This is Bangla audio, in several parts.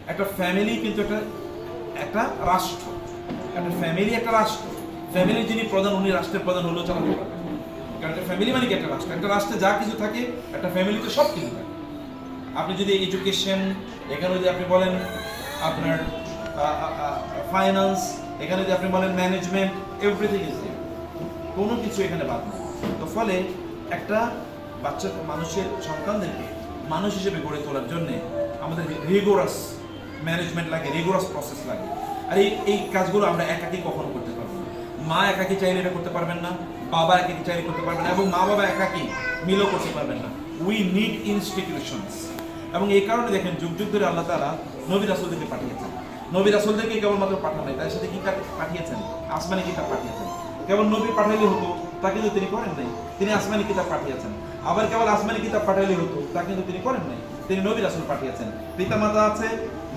একটা ফ্যামিলি কিন্তু একটা রাষ্ট্র, একটা ফ্যামিলি একটা রাষ্ট্র। ফ্যামিলির যিনি প্রধান উনি রাষ্ট্রের প্রধান হলেও চালাতে পারবেন, কারণ একটা ফ্যামিলি মানে কি একটা রাষ্ট্র। একটা রাষ্ট্রে যা কিছু থাকে একটা ফ্যামিলিতে সব কিছু থাকে। আপনি যদি এডুকেশন, এখানে যদি আপনি বলেন আপনার ফাইন্যান্স, এখানে যদি আপনি বলেন ম্যানেজমেন্ট, এভরিথিং ইজ দেয়ার, কোনো কিছু এখানে বাদ নেই। তো ফলে একটা বাচ্চা মানুষের সন্তানদেরকে মানুষ হিসেবে গড়ে তোলার জন্যে আমাদের রিগোরাস ম্যানেজমেন্ট লাগে, রিগোরাস প্রসেস লাগে। আর এই কাজগুলো আমরা একাকি কখনো করতে পারবো না। মা একাকি চাইলে এটা করতে পারবেন না, বাবা একাকি চাইলে করতে পারবেন না, এবং মা বাবা একাকি মিলও করতে পারবেন না। We need institutions. এবং এই কারণে দেখেন যুগ যুগ ধরে আল্লাহ তাআলা নবী রাসূলদেরকে পাঠিয়েছেন। নবী রাসূলদেরকে কেবলমাত্র পাঠান নাই, তার সাথে কি পাঠিয়েছেন? আসমানি কিতাব পাঠিয়েছেন। কেবল নবী পাঠাইলে হতো তা কিন্তু তিনি করেন নাই, তিনি আসমানি কিতাব পাঠিয়েছেন। আবার কেবল আসমানি কিতাব পাঠাইলে হতো তা কিন্তু তিনি করেন নাই, তিনি নবী রাসূল পাঠিয়েছেন। পিতামাতা আছে,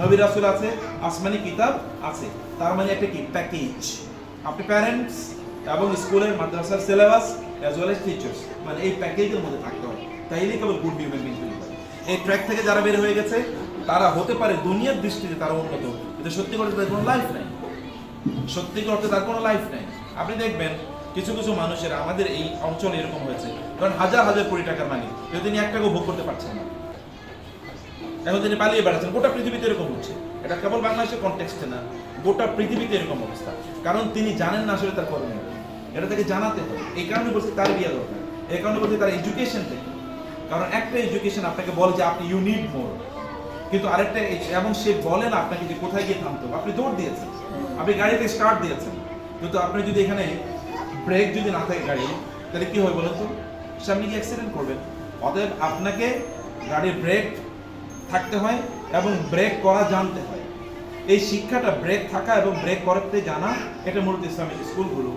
নবী রাসূল আছে, আসমানি কিতাব আছে। তার মানে একটা কি প্যাকেজ। আপনি প্যারেন্টস এবং স্কুলের মাদ্রাসার syllabus as well as teachers, মানে এই প্যাকেজের মধ্যে থাকতে হয়, তাইলেই কেবল গুড হিউম্যান বিং তৈরি হয়। এই ট্র্যাক থেকে যারা বের হয়ে গেছে তারা হতে পারে দুনিয়ার দৃষ্টিতে তারা উন্নত, কিন্তু সত্যি করে তাদের কোনো লাইফ নাই, সত্যি করতে তার কোনো লাইফ নাই। আপনি দেখবেন কিছু কিছু মানুষের আমাদের এই অঞ্চলে এরকম হয়েছে, কারণ হাজার হাজার কোটি টাকার মালিক, কিন্তু তিনি এক টাকাও ভোগ করতে পারছেন না। এখন তিনি পালিয়ে বেড়াচ্ছেন। গোটা পৃথিবীতে এরকম হচ্ছে, এটা কেবল বাংলাদেশের কনটেক্সটে না, গোটা পৃথিবীতে এরকম অবস্থা। কারণ তিনি জানেন না আসলে তার করণীয়, এটা তাকে জানাতে হবে। এই কারণে বলছি তার বিয়ে দরকার, এই কারণে বলছি তার এডুকেশন থেকে। কারণ একটা এডুকেশন আপনাকে বলে যে আপনি ইউ নিড মোর, কিন্তু আরেকটা এবং সে বলে না আপনাকে যে কোথায় গিয়ে থামতে হবে। আপনি দৌড় দিয়েছেন, আপনি গাড়িতে স্টার্ট দিয়েছেন, কিন্তু আপনি যদি এখানে ব্রেক যদি না থাকে গাড়ি, তাহলে কি হয় বলুন তো? সামনে গিয়ে অ্যাক্সিডেন্ট করবেন। অতএব আপনাকে গাড়ির ব্রেক থাকতে হয় এবং ব্রেক করা জানতে হয়। এই শিক্ষাটা ব্রেক থাকা এবং ব্রেক করতে জানা, এটা মূলত ইসলামিক স্কুলগুলো,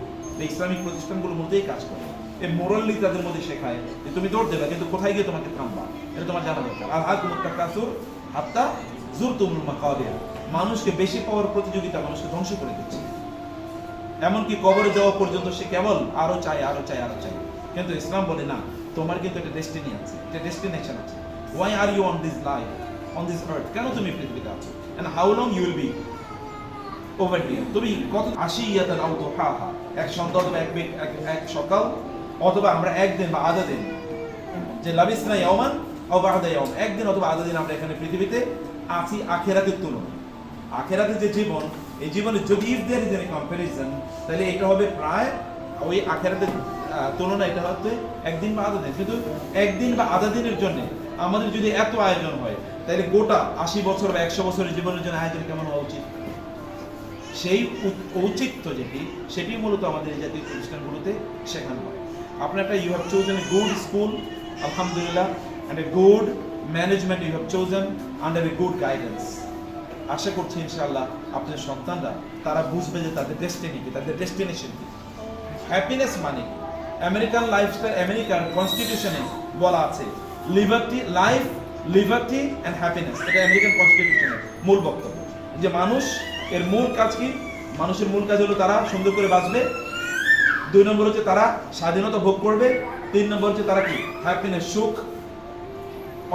ইসলামিক প্রতিষ্ঠানগুলো মধ্যেই কাজ করে। এই মোরালি তাদের মধ্যে শেখায় যে তুমি দৌড় দেবে, কিন্তু কোথায় গিয়ে তোমাকে থামবা এটা তোমার জানা দরকার। আর হাকুমুত তাকাসুর হাত্তা যুরতুমুল মাকাবির, মানুষকে বেশি পাওয়ার প্রতিযোগিতা মানুষকে ধ্বংস করে দিচ্ছে। এমনকি কবরে যাওয়া পর্যন্ত সে কেবল আরো চাই, আরো চাই, আরো চাই। কিন্তু ইসলাম বলে না, তোমার কিন্তু একটা ডেস্টিনি আছে, একটা ডেস্টিনেশন আছে। Why are you on this life, on this earth? কেন তুমি পৃথিবীতে আছো? And how long you will be over here? তুমি কত আশিয়াতান আও দুহাহা, এক সন্ধ্যা অথবা এক সকাল, অথবা আমরা একদিন বা আধা দিন, যে লাবিসনা ইয়াওমান আও বা'দা ইয়াওম, একদিন অথবা আধা দিন আমরা এখানে পৃথিবীতে আছি আখিরাতের তুলনায়। আখিরাতের যে জীবন, এই জীবনে যদি if there is any comparison, তাহলে এটা হবে প্রায় ওই আখিরাতের তুলনায় এটা হচ্ছে একদিন বা আধা দিন। কিন্তু একদিন বা আধা দিনের জন্য আমাদের যদি এত আয়োজন হয়, তাহলে গোটা 80 বছর বা 100 বছরের জীবনের জন্য আয়োজন কেমন হওয়া উচিত? সেই ঔচিত্য যেটি, সেটি মূলত আমাদের এই জাতীয় প্রতিষ্ঠানগুলোতে শেখানো হয়। আপনার একটা you have chosen a good school, আলহামদুলিল্লাহ, and a good management you have chosen under a good guidance. আশা করছি ইনশাআল্লাহ আপনাদের সন্তানরা তারা বুঝবে যে তাদের ডেস্টিনি কি, তাদের ডেস্টিনেশন কি। হ্যাপিনেস মানে আমেরিকান লাইফস্টাইল, আমেরিকান কনস্টিটিউশনে বলা আছে liberty, life, liberty and happiness. এটা আমেরিকান কনস্টিটিউশনের মূল বক্তব্য, যে মানুষ এর মূল কাজ কি? মানুষের মূল কাজ হলো তারা সুন্দর করে বাঁচবে, 2 নম্বর হচ্ছে তারা স্বাধীনতা ভোগ করবে, 3 নম্বর হচ্ছে তারা কি হ্যাপিনেস, সুখ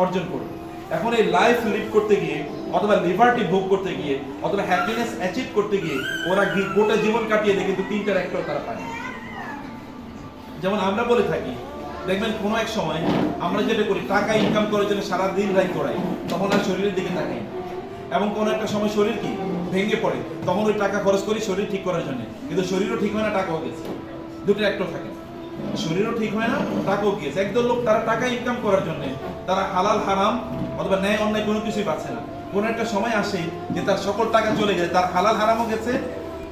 অর্জন করবে। এখন এই লাইফ লিড করতে গিয়ে, অথবা লিবার্টি ভোগ করতে গিয়ে, অথবা হ্যাপিনেস অ্যাচিভ করতে গিয়ে ওরা গোটা জীবন কাটিয়ে দেয়, কিন্তু 3টার একটাও তারা পায় না। যেমন আমরা বলে থাকি, দেখবেন কোনো এক সময় আমরা যেটা করি, টাকা ইনকাম করার জন্য সারাদিন রাত করাই, তখন আর শরীরের দিকে তাকাই না। এবং কোনো একটা সময় শরীর কি ভেঙে পড়ে, তখন ওই টাকা খরচ করি শরীর ঠিক করার জন্য, কিন্তু শরীরও ঠিক হয় না, টাকাও গেছে, দুটো একটাও থাকে না। শরীরও ঠিক হয় না, টাকাও গিয়েছে। একদল লোক তারা টাকা ইনকাম করার জন্য তারা হালাল হারাম অথবা ন্যায় অন্যায় কোনো কিছুই পাচ্ছে না। কোনো একটা সময় আসে যে তার সকল টাকা চলে গেছে, তার হালাল হারামও গেছে,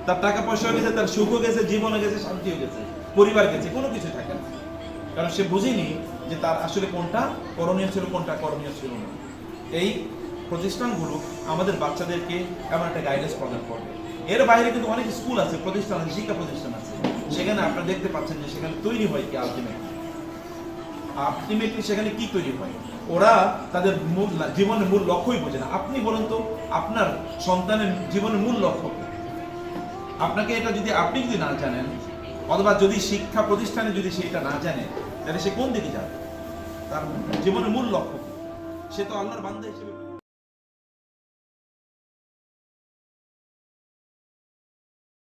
তার টাকা পয়সাও গেছে, তার সুখও গেছে, জীবনও গেছে, শান্তিও গেছে, পরিবার গেছে, কোনো কিছু থাকে না। কারণ সে বুঝেনি যে তার আসলে কোনটা করণীয় ছিল, কোনটা করণীয় ছিল না। এই প্রতিষ্ঠানগুলো আমাদের বাচ্চাদেরকে এমন একটা গাইডেন্স প্রদান করবে। এর বাইরে কিন্তু অনেক স্কুল আছে, প্রতিষ্ঠান আছে, শিক্ষা প্রতিষ্ঠান আছে, সেখানে আপনারা দেখতে পাচ্ছেন যে সেখানে তৈরি হয় কি আলটিমেটলি সেখানে কি তৈরি হয়? ওরা তাদের জীবনের মূল লক্ষ্যই বোঝে না। আপনি বলেন তো আপনার সন্তানের জীবনের মূল লক্ষ্য কি? আপনাকে এটা যদি আপনি যদি না জানেন, অথবা যদি শিক্ষা প্রতিষ্ঠানে যদি সেটা না জানে, তাহলে সে কোন দিকে যাবে? তার জীবনের মূল লক্ষ্য, সে তো আল্লাহর বান্দা হিসেবে